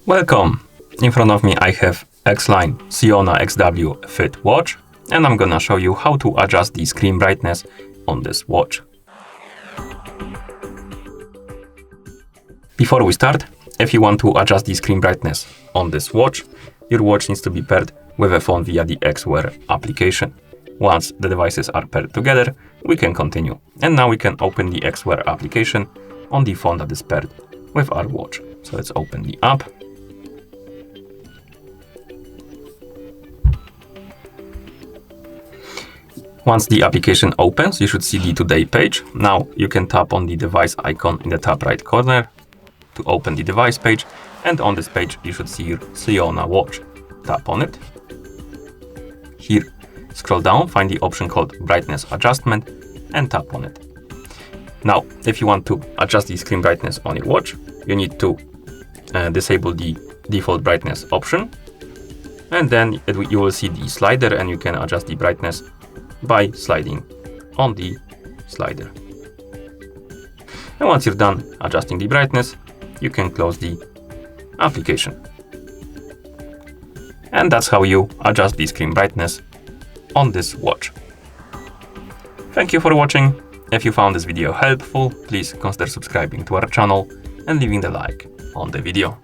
Welcome! In front of me I have Xlyne Siona XW Fit watch, and I'm gonna show you how to adjust the screen brightness on this watch. Before we start, if you want to adjust the screen brightness on this watch, your watch needs to be paired with a phone via the XWEAR application. Once the devices are paired together, we can continue. And now we can open the XWEAR application on the phone that is paired with our watch. So let's open the app. Once the application opens, you should see the Today page. Now you can tap on the device icon in the top right corner to open the device page. And on this page, you should see your Siona watch. Tap on it. Here, scroll down, find the option called Brightness Adjustment and tap on it. Now, if you want to adjust the screen brightness on your watch, you need to disable the default brightness option. And then you will see the slider and you can adjust the brightness by sliding on the slider. And once you're done adjusting the brightness, you can close the application. And that's how you adjust the screen brightness on this watch. Thank you for watching. If you found this video helpful, please consider subscribing to our channel and leaving the like on the video.